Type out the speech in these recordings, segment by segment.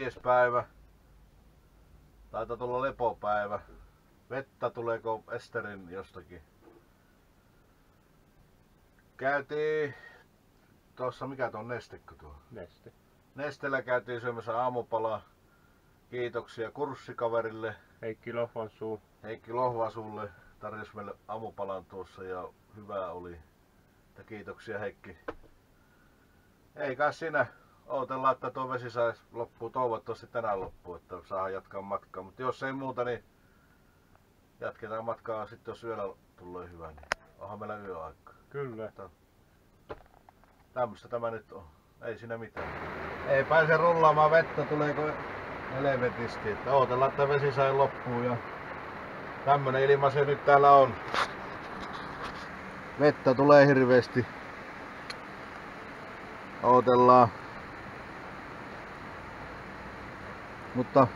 5. päivä. Taitaa tulla lepopäivä. Vettä tuleeko Esterin jostakin? Käytiin tuossa, mikä tuo Nestekö tuo? Neste. Nestellä käytiin syömässä aamupalaa. Kiitoksia kurssikaverille. Heikki Lohvasulle tarjosi meille aamupalan tuossa ja hyvää oli. Ja kiitoksia Heikki. Ei kai siinä. Odotellaan, että tuo vesi saisi loppua toivottavasti tänään loppuun, että saadaan jatkaa matkaa. Mutta jos ei muuta, niin jatketaan matkaa sitten, jos yöllä tulee hyvä. Niin onhan meillä yöaika. Kyllä. Tämmöistä tämä nyt on. Ei siinä mitään. Ei pääse rullaamaan vettä, tuleeko helvetisti. Että odotellaan, että vesi sai loppuun. Ja tämmönen ilma se nyt täällä on. Vettä tulee hirveesti. Odotellaan. Mutta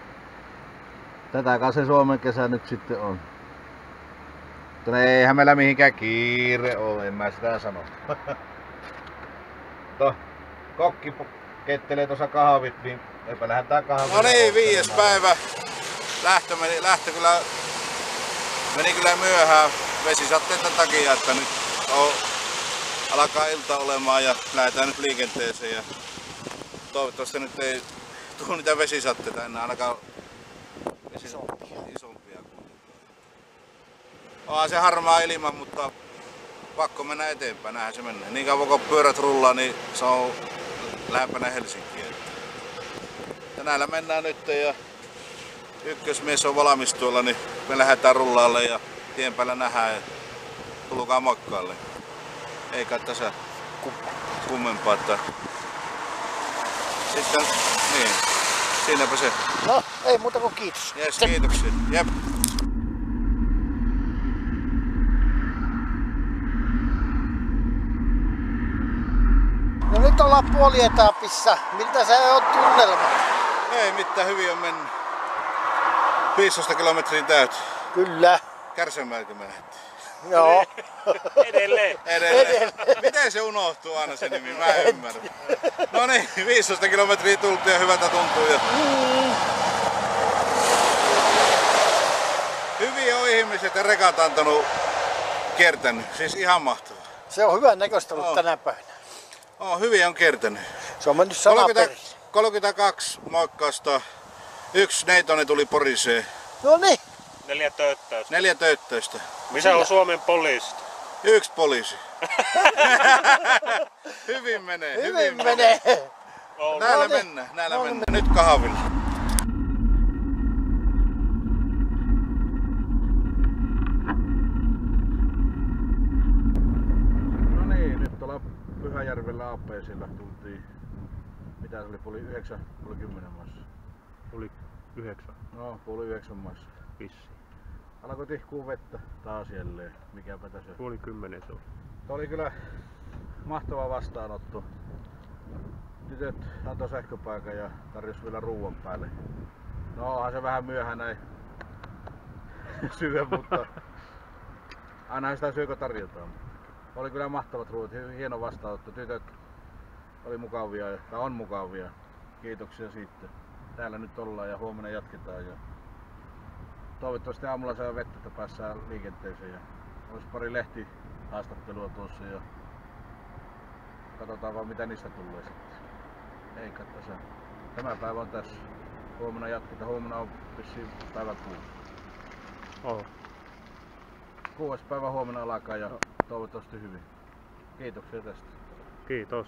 tätä se Suomen kesä nyt sitten on. Mutta eihän meillä mihinkään kiire ole, en mä sitä sano. Kokki kettelee tuossa kahvit, niin eipä lähdetään kahvit. No niin, 5. päivä. Lähtö kyllä meni kyllä myöhään vesisatteiden takia, että nyt alkaa ilta olemaan ja lähdetään nyt liikenteeseen. Ja toivottavasti nyt ei tule niitä vesisatteita enää, ainakaan isompia. Onhan se harmaa ilma, mutta pakko mennä eteenpäin, näinhän se menee. Niin kauan kun pyörät rullaa, niin se on lähempänä Helsinkiä. Ja näillä mennään nyt ja ykkösmies on valmis tuolla, niin me lähdetään rullaalle ja tien päällä nähdään ja tulkaa mokkaalle. Ei kai tässä kummempaa. Että sitten, niin, siinäpä se. No, ei muuta kuin kiitos. Jes, kiitoksia. Jep. No nyt ollaan puolietapissa. Miltä se on tunnelma? Ei mitään, hyvin on mennyt. 15 kilometriä täytyy. Kyllä. Kärsämäeltä menettiin. Joo. Edelleen. Miten se unohtuu aina se nimi? Mä en ymmärrä. No niin, 15 kilometriä tultiin ja hyvältä tuntuu. Ja hyviä on ihmiset ja rekat antanut kiertänyt. Siis ihan mahtavaa. Se on hyvän näköistä ollut tänä päivänä. Hyviä on kiertänyt. Se on mennyt sanaperin. 32 moikkausta. 1 neitonen tuli Poriseen. No niin. 4 töyttäystä. 4 töyttäystä. Missä on Suomen poliisit? 1 poliisi. Hyvin menee. Hyvin menee. Näillä mennään. Nyt kahvilla. No niin, nyt tuolla Pyhäjärvellä AP:sillä tultiin. Mitä se oli? Puoli 9, puoli 10 maissa. Oli 9. No, puoli 9 maissa. Vissi. Alkoi tihkuu vettä taas jälleen. Mikäpä tässä. Puoli 10 se oli. Tuo oli kyllä mahtava vastaanotto. Tytöt antoi sähköpaikan ja tarjosi vielä ruuan päälle. No onhan se vähän myöhään näin syö, mutta aina sitä syökö tarjotaan. Oli kyllä mahtavat ruuat, hieno vastaanotto. Tytöt oli mukavia tai on mukavia. Kiitoksia siitä. Täällä nyt ollaan ja huomenna jatketaan. Ja toivottavasti aamulla saa vettä, että päässään liikenteeseen. Ja olisi pari lehtihaastattelua tuossa ja katsotaan vaan mitä niistä tulee sitten. Ei katsotaan. Tämä päivä on tässä. Huomenna jatketaan. Huomenna on vissiin päivä 6. 6. päivä huomenna alkaa ja toivottavasti hyvin. Kiitoksia tästä. Kiitos.